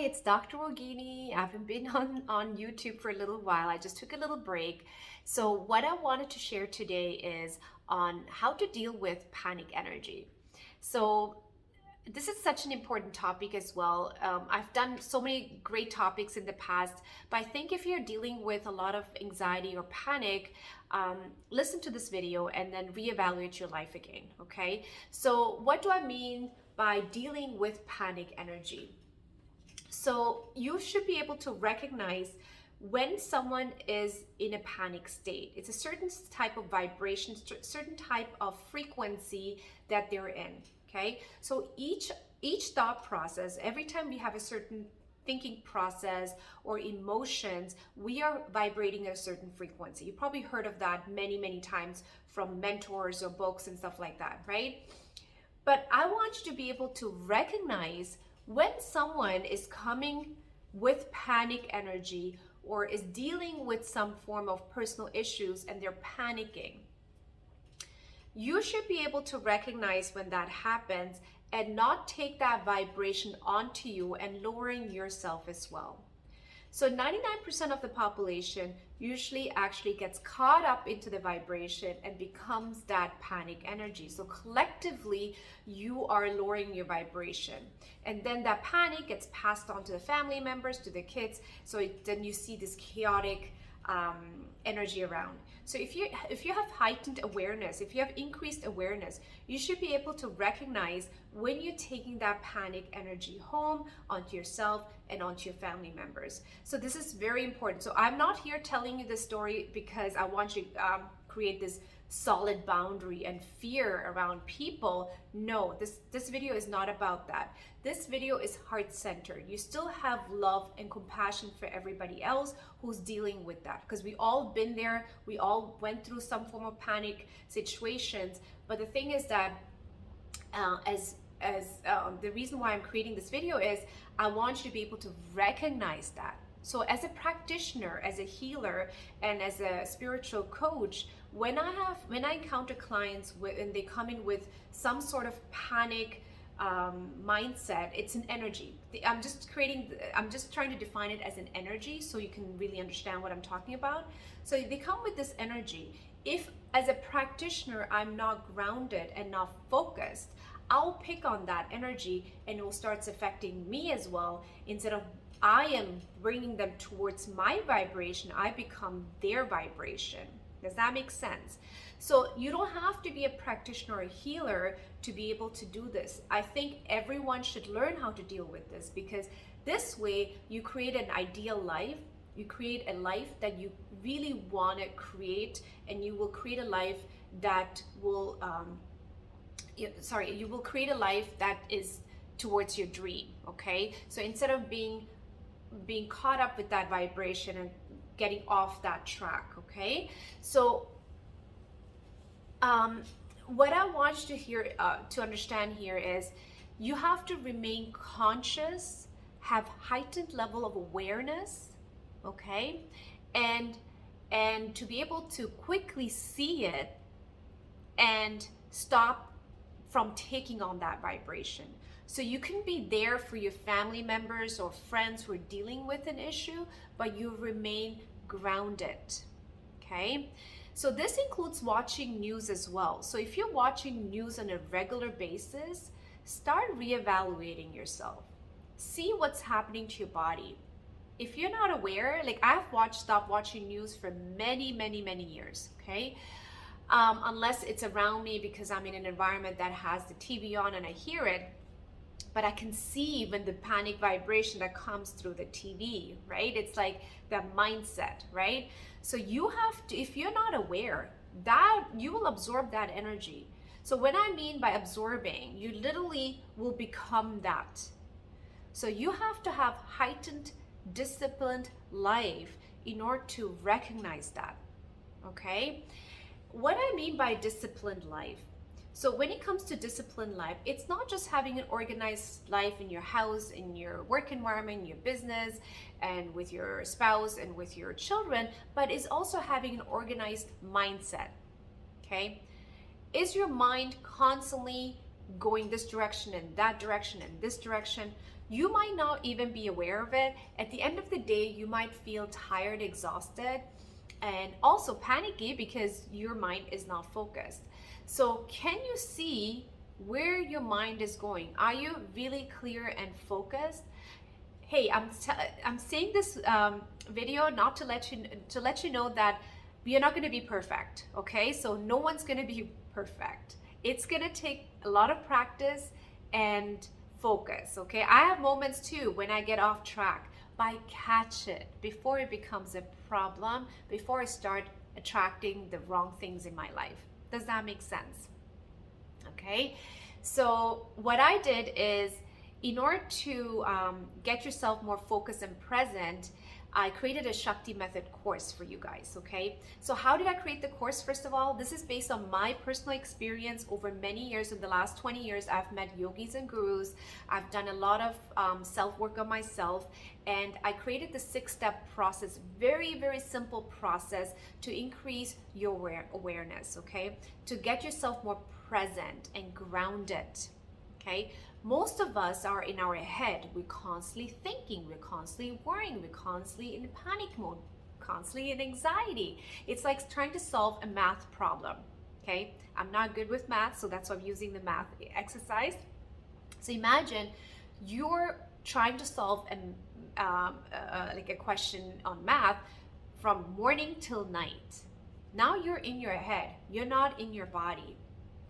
it's Dr. Rogini. I haven't been on YouTube for a little while. I just took a little break. So, what I wanted to share today is on how to deal with panic energy. So, this is such an important topic as well. I've done so many great topics in the past, but I think if you're dealing with a lot of anxiety or panic, listen to this video and then reevaluate your life again, okay? So, what do I mean by dealing with panic energy? So you should be able to recognize when someone is in a panic state. It's a certain type of vibration, certain type of frequency that they're in. Okay, so each thought process, every time we have a certain thinking process or emotions, we are vibrating at a certain frequency. You probably heard of that many times from mentors or books and stuff like that, right? But I want you to be able to recognize when someone is coming with panic energy or is dealing with some form of personal issues and they're panicking. You should be able to recognize when that happens and not take that vibration onto you and lowering yourself as well. So 99% of the population usually actually gets caught up into the vibration and becomes that panic energy. So collectively, you are lowering your vibration. And then that panic gets passed on to the family members, to the kids. So then you see this chaotic energy around. So if you have heightened awareness, if you have increased awareness, you should be able to recognize when you're taking that panic energy home onto yourself and onto your family members. So this is very important. So I'm not here telling you this story because I want you to create this solid boundary and fear around people. No, this video is not about that. This video is heart-centered. You still have love and compassion for everybody else who's dealing with that, because we all been there. We all went through some form of panic situations. But the thing is that the reason why I'm creating this video is I want you to be able to recognize that. So as a practitioner, as a healer, and as a spiritual coach, when I encounter clients and they come in with some sort of panic mindset, it's an energy. I'm just trying to define it as an energy so you can really understand what I'm talking about. So they come with this energy. If as a practitioner I'm not grounded and not focused, I'll pick on that energy and it will start affecting me as well. Instead of I am bringing them towards my vibration, I become their vibration. Does that make sense? So you don't have to be a practitioner or a healer to be able to do this. I think everyone should learn how to deal with this, because this way you create an ideal life. You create a life that you really want to create, and you will create a life that will you will create a life that is towards your dream. Okay, so instead of being caught up with that vibration and getting off that track. Okay, so what I want you to understand here is you have to remain conscious, have heightened level of awareness, okay, and to be able to quickly see it and stop from taking on that vibration. So you can be there for your family members or friends who are dealing with an issue, but you remain grounded, okay? So this includes watching news as well. So if you're watching news on a regular basis, start reevaluating yourself. See what's happening to your body. If you're not aware, like I've stopped watching news for many years, okay? Unless it's around me because I'm in an environment that has the TV on and I hear it, but I can see even the panic vibration that comes through the TV, right? It's like that mindset, right? So you have to, if you're not aware, that you will absorb that energy. So what I mean by absorbing, you literally will become that. So you have to have heightened, disciplined life in order to recognize that, okay? What I mean by disciplined life, so when it comes to disciplined life, it's not just having an organized life in your house, in your work environment, in your business, and with your spouse and with your children, but it's also having an organized mindset, okay? Is your mind constantly going this direction and that direction and this direction? You might not even be aware of it. At the end of the day, you might feel tired, exhausted, and also panicky because your mind is not focused. So can you see where your mind is going? Are you really clear and focused? Hey, I'm saying this video not to let you know that we are not going to be perfect. Okay, so no one's going to be perfect. It's going to take a lot of practice and focus. Okay, I have moments too when I get off track, but I catch it before it becomes a problem, before I start attracting the wrong things in my life. Does that make sense? Okay, so what I did is, in order to get yourself more focused and present, I created a Shakti method course for you guys. Okay, so how did I create the course? First of all, this is based on my personal experience over many years. In the last 20 years, I've met yogis and gurus. I've done a lot of self work on myself, and I created the 6-step process, very, very simple process to increase your awareness, okay, to get yourself more present and grounded. Okay, most of us are in our head. We're constantly thinking, we're constantly worrying, we're constantly in panic mode, constantly in anxiety. It's like trying to solve a math problem. Okay, I'm not good with math, so that's why I'm using the math exercise. So imagine you're trying to solve like a question on math from morning till night. Now you're in your head, you're not in your body.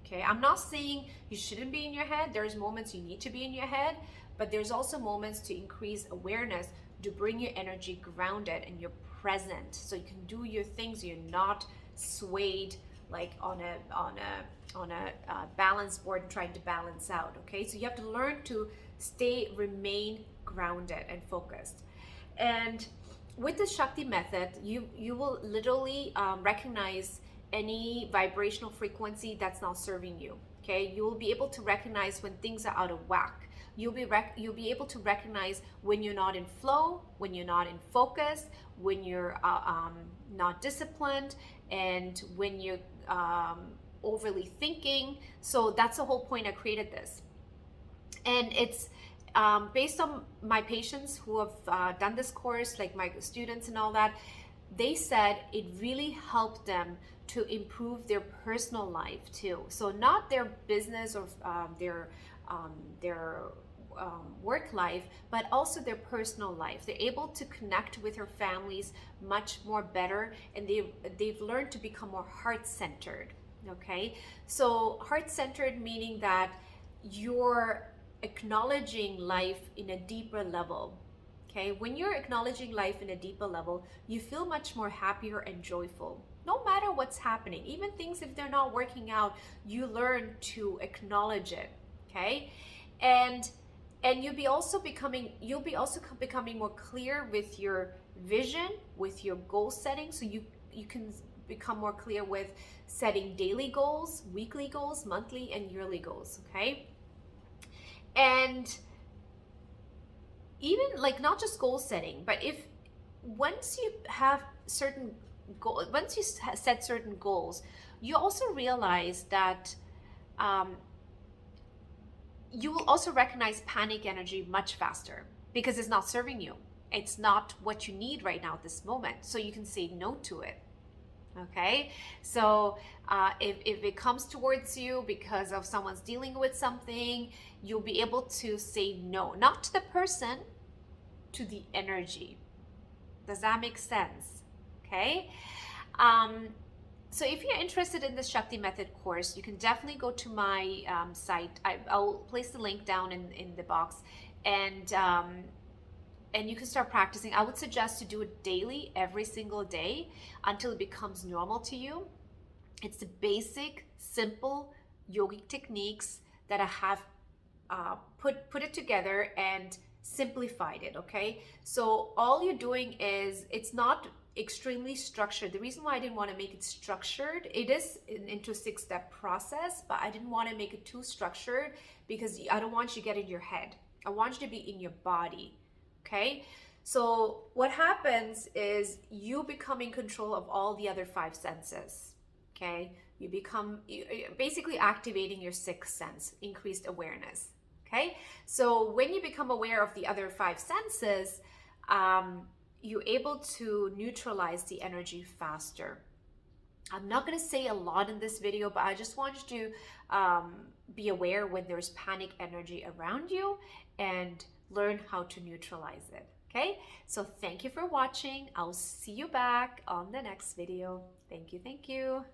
Okay, I'm not saying you shouldn't be in your head. There's moments you need to be in your head, but there's also moments to increase awareness, to bring your energy grounded and you're present, so you can do your things. You're not swayed like on a balance board trying to balance out. Okay, so you have to learn to remain grounded and focused. And with the Shakti method, you will literally recognize any vibrational frequency that's not serving you. Okay, you will be able to recognize when things are out of whack. You'll be able to recognize when you're not in flow, when you're not in focus, when you're not disciplined, and when you're overly thinking. So that's the whole point I created this, and it's based on my patients who have done this course, like my students and all that. They said it really helped them to improve their personal life too. So not their business or their work life, but also their personal life. They're able to connect with their families much more better, and they've learned to become more heart-centered. Okay, so heart-centered meaning that you're acknowledging life in a deeper level. Okay, when you're acknowledging life in a deeper level, you feel much more happier and joyful. No matter what's happening, even things if they're not working out, you learn to acknowledge it. Okay, and you'll be also becoming more clear with your vision, with your goal setting. So you can become more clear with setting daily goals, weekly goals, monthly and yearly goals. Okay, and even like not just goal setting, but if once you have certain once you set certain goals, you also realize that you will also recognize panic energy much faster because it's not serving you. It's not what you need right now at this moment. So you can say no to it. Okay, so if it comes towards you because of someone's dealing with something, you'll be able to say no, not to the person, to the energy. Does that make sense? Okay, so if you're interested in the Shakti method course, you can definitely go to my site. I'll place the link down in the box, and you can start practicing. I would suggest to do it daily, every single day, until it becomes normal to you. It's the basic, simple yogic techniques that I have put it together and simplified it. Okay, so all you're doing is, it's not extremely structured. The reason why I didn't want to make it structured, it is into a 6-step process, but I didn't want to make it too structured because I don't want you to get in your head. I want you to be in your body. Okay, so what happens is you become in control of all the other 5 senses. Okay, you're basically activating your 6th sense, increased awareness. Okay, so when you become aware of the other five senses, you're able to neutralize the energy faster. I'm not going to say a lot in this video, but I just want you to be aware when there's panic energy around you and learn how to neutralize it. Okay, so thank you for watching. I'll see you back on the next video. Thank you. Thank you.